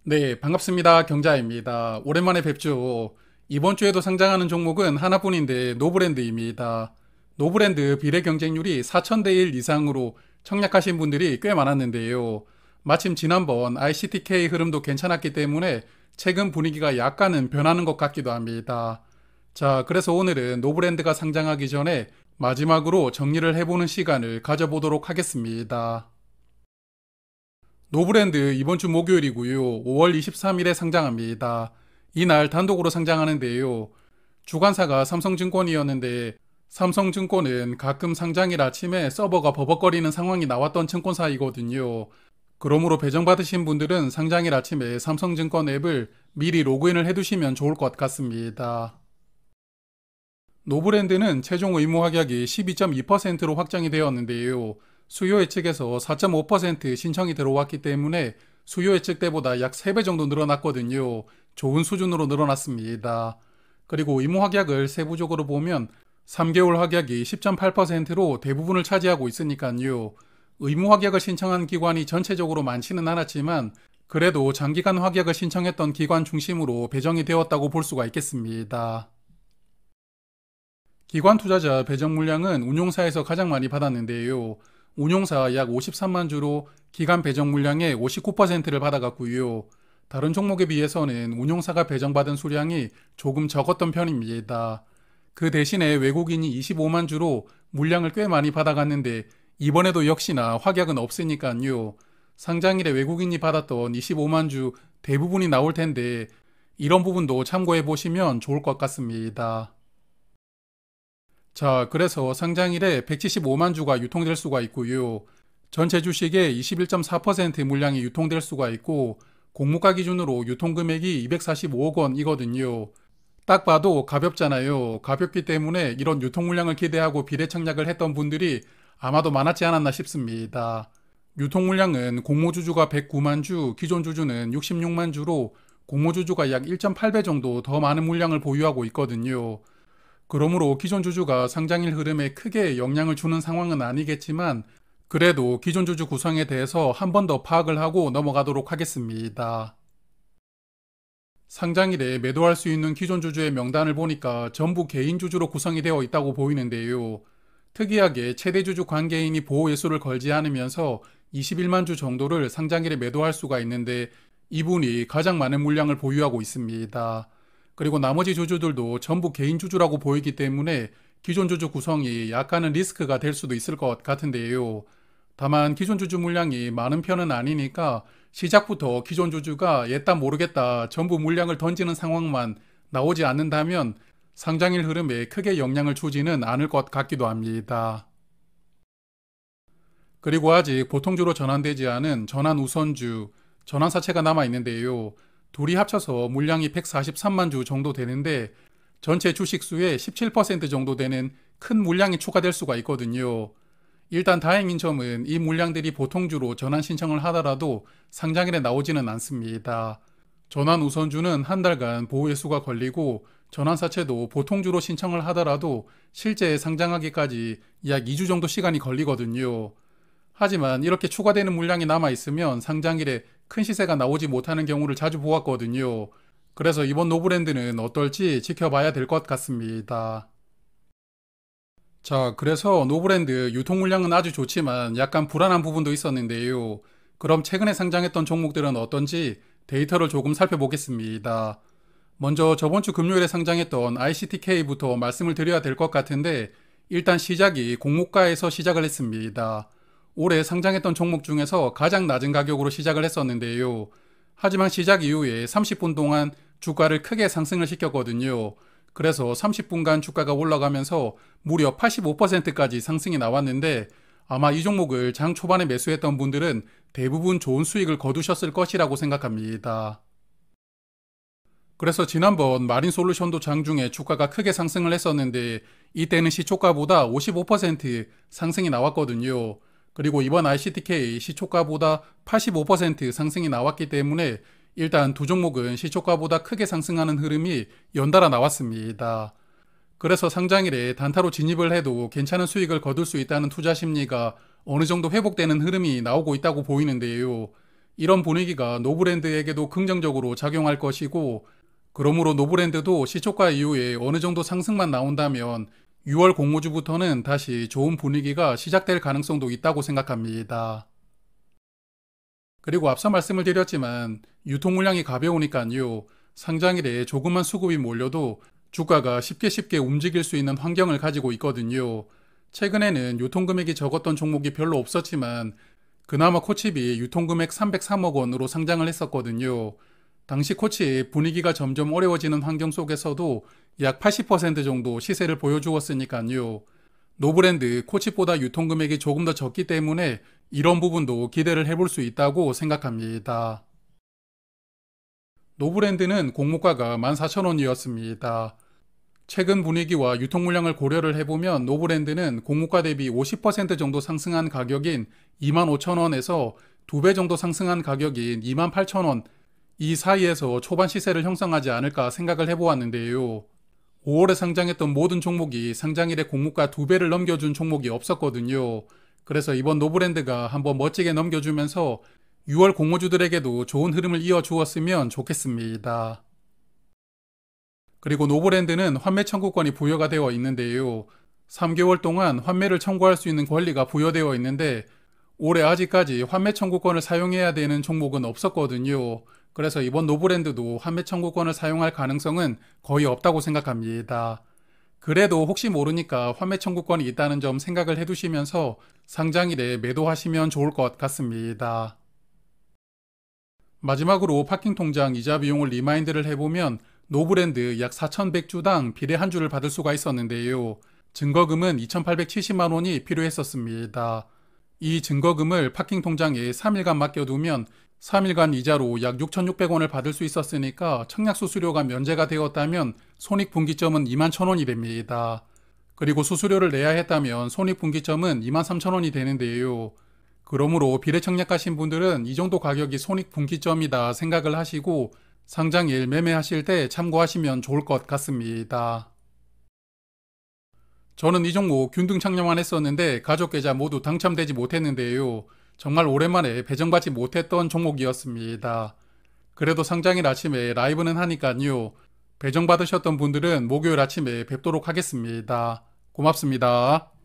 네, 반갑습니다. 경자입니다. 오랜만에 뵙죠. 이번 주에도 상장하는 종목은 하나뿐인데 노브랜드입니다. 노브랜드 비례 경쟁률이 4,000대 1 이상으로 청약하신 분들이 꽤 많았는데요. 마침 지난번 ICTK 흐름도 괜찮았기 때문에 최근 분위기가 약간은 변하는 것 같기도 합니다. 자, 그래서 오늘은 노브랜드가 상장하기 전에 마지막으로 정리를 해보는 시간을 가져보도록 하겠습니다. 노브랜드 이번 주 목요일이고요. 5월 23일에 상장합니다. 이날 단독으로 상장하는데요. 주관사가 삼성증권이었는데 삼성증권은 가끔 상장일 아침에 서버가 버벅거리는 상황이 나왔던 증권사이거든요. 그러므로 배정받으신 분들은 상장일 아침에 삼성증권 앱을 미리 로그인을 해두시면 좋을 것 같습니다. 노브랜드는 최종 의무 확약이 12.2%로 확정이 되었는데요. 수요 예측에서 4.5% 신청이 들어왔기 때문에 수요 예측 때보다 약 3배 정도 늘어났거든요. 좋은 수준으로 늘어났습니다. 그리고 의무 확약을 세부적으로 보면 3개월 확약이 10.8%로 대부분을 차지하고 있으니까요. 의무 확약을 신청한 기관이 전체적으로 많지는 않았지만 그래도 장기간 확약을 신청했던 기관 중심으로 배정이 되었다고 볼 수가 있겠습니다. 기관 투자자 배정 물량은 운용사에서 가장 많이 받았는데요. 운용사 약 53만 주로 기관 배정 물량의 59%를 받아갔고요. 다른 종목에 비해서는 운용사가 배정받은 수량이 조금 적었던 편입니다. 그 대신에 외국인이 25만 주로 물량을 꽤 많이 받아갔는데 이번에도 역시나 확약은 없으니까요. 상장일에 외국인이 받았던 25만 주 대부분이 나올 텐데 이런 부분도 참고해 보시면 좋을 것 같습니다. 자, 그래서 상장일에 175만 주가 유통될 수가 있고요. 전체 주식의 21.4% 물량이 유통될 수가 있고 공모가 기준으로 유통금액이 245억 원이거든요. 딱 봐도 가볍잖아요. 가볍기 때문에 이런 유통 물량을 기대하고 비례 청약을 했던 분들이 아마도 많았지 않았나 싶습니다. 유통 물량은 공모주주가 109만 주, 기존 주주는 66만 주로 공모주주가 약 1.8배 정도 더 많은 물량을 보유하고 있거든요. 그러므로 기존 주주가 상장일 흐름에 크게 영향을 주는 상황은 아니겠지만 그래도 기존 주주 구성에 대해서 한 번 더 파악을 하고 넘어가도록 하겠습니다. 상장일에 매도할 수 있는 기존 주주의 명단을 보니까 전부 개인 주주로 구성이 되어 있다고 보이는데요. 특이하게 최대 주주 관계인이 보호 예수를 걸지 않으면서 21만 주 정도를 상장일에 매도할 수가 있는데 이분이 가장 많은 물량을 보유하고 있습니다. 그리고 나머지 주주들도 전부 개인 주주라고 보이기 때문에 기존 주주 구성이 약간은 리스크가 될 수도 있을 것 같은데요. 다만 기존 주주 물량이 많은 편은 아니니까 시작부터 기존 주주가 옛다 모르겠다 전부 물량을 던지는 상황만 나오지 않는다면 상장일 흐름에 크게 영향을 주지는 않을 것 같기도 합니다. 그리고 아직 보통주로 전환되지 않은 전환 우선주, 전환사채가 남아있는데요. 둘이 합쳐서 물량이 143만 주 정도 되는데 전체 주식수의 17% 정도 되는 큰 물량이 추가될 수가 있거든요. 일단 다행인 점은 이 물량들이 보통주로 전환 신청을 하더라도 상장일에 나오지는 않습니다. 전환 우선주는 한 달간 보호예수가 걸리고 전환사채도 보통주로 신청을 하더라도 실제 상장하기까지 약 2주 정도 시간이 걸리거든요. 하지만 이렇게 추가되는 물량이 남아있으면 상장일에 큰 시세가 나오지 못하는 경우를 자주 보았거든요. 그래서 이번 노브랜드는 어떨지 지켜봐야 될 것 같습니다. 자, 그래서 노브랜드 유통 물량은 아주 좋지만 약간 불안한 부분도 있었는데요. 그럼 최근에 상장했던 종목들은 어떤지 데이터를 조금 살펴보겠습니다. 먼저 저번 주 금요일에 상장했던 ICTK부터 말씀을 드려야 될 것 같은데 일단 시작이 공모가에서 시작을 했습니다. 올해 상장했던 종목 중에서 가장 낮은 가격으로 시작을 했었는데요. 하지만 시작 이후에 30분 동안 주가를 크게 상승을 시켰거든요. 그래서 30분간 주가가 올라가면서 무려 85%까지 상승이 나왔는데 아마 이 종목을 장 초반에 매수했던 분들은 대부분 좋은 수익을 거두셨을 것이라고 생각합니다. 그래서 지난번 마린솔루션도 장중에 주가가 크게 상승을 했었는데 이때는 시초가보다 55% 상승이 나왔거든요. 그리고 이번 ICTK 시초가보다 85% 상승이 나왔기 때문에 일단 두 종목은 시초가보다 크게 상승하는 흐름이 연달아 나왔습니다. 그래서 상장일에 단타로 진입을 해도 괜찮은 수익을 거둘 수 있다는 투자 심리가 어느 정도 회복되는 흐름이 나오고 있다고 보이는데요. 이런 분위기가 노브랜드에게도 긍정적으로 작용할 것이고, 그러므로 노브랜드도 시초가 이후에 어느 정도 상승만 나온다면 6월 공모주부터는 다시 좋은 분위기가 시작될 가능성도 있다고 생각합니다. 그리고 앞서 말씀을 드렸지만 유통 물량이 가벼우니까요. 상장일에 조금만 수급이 몰려도 주가가 쉽게 움직일 수 있는 환경을 가지고 있거든요. 최근에는 유통금액이 적었던 종목이 별로 없었지만 그나마 코칩이 유통금액 303억 원으로 상장을 했었거든요. 당시 코칩 분위기가 점점 어려워지는 환경 속에서도 약 80% 정도 시세를 보여주었으니까요. 노브랜드 코칩보다 유통금액이 조금 더 적기 때문에 이런 부분도 기대를 해볼 수 있다고 생각합니다. 노브랜드는 공모가가 14,000원이었습니다. 최근 분위기와 유통 물량을 고려를 해보면 노브랜드는 공모가 대비 50% 정도 상승한 가격인 25,000원에서 2배 정도 상승한 가격인 28,000원, 이 사이에서 초반 시세를 형성하지 않을까 생각을 해보았는데요. 5월에 상장했던 모든 종목이 상장일에 공모가 2배를 넘겨준 종목이 없었거든요. 그래서 이번 노브랜드가 한번 멋지게 넘겨주면서 6월 공모주들에게도 좋은 흐름을 이어주었으면 좋겠습니다. 그리고 노브랜드는 환매 청구권이 부여가 되어 있는데요. 3개월 동안 환매를 청구할 수 있는 권리가 부여되어 있는데 올해 아직까지 환매 청구권을 사용해야 되는 종목은 없었거든요. 그래서 이번 노브랜드도 환매 청구권을 사용할 가능성은 거의 없다고 생각합니다. 그래도 혹시 모르니까 환매 청구권이 있다는 점 생각을 해두시면서 상장일에 매도하시면 좋을 것 같습니다. 마지막으로 파킹 통장 이자 비용을 리마인드를 해보면 노브랜드 약 4,100주당 비례 한 주를 받을 수가 있었는데요. 증거금은 2,870만 원이 필요했었습니다. 이 증거금을 파킹 통장에 3일간 맡겨두면 3일간 이자로 약 6,600원을 받을 수 있었으니까 청약 수수료가 면제가 되었다면 손익분기점은 21,000원이 됩니다. 그리고 수수료를 내야 했다면 손익분기점은 23,000원이 되는데요. 그러므로 비례 청약하신 분들은 이 정도 가격이 손익분기점이다 생각을 하시고 상장일 매매하실 때 참고하시면 좋을 것 같습니다. 저는 이 종목 균등 청약만 했었는데 가족 계좌 모두 당첨되지 못했는데요. 정말 오랜만에 배정받지 못했던 종목이었습니다. 그래도 상장일 아침에 라이브는 하니까요. 배정받으셨던 분들은 목요일 아침에 뵙도록 하겠습니다. 고맙습니다.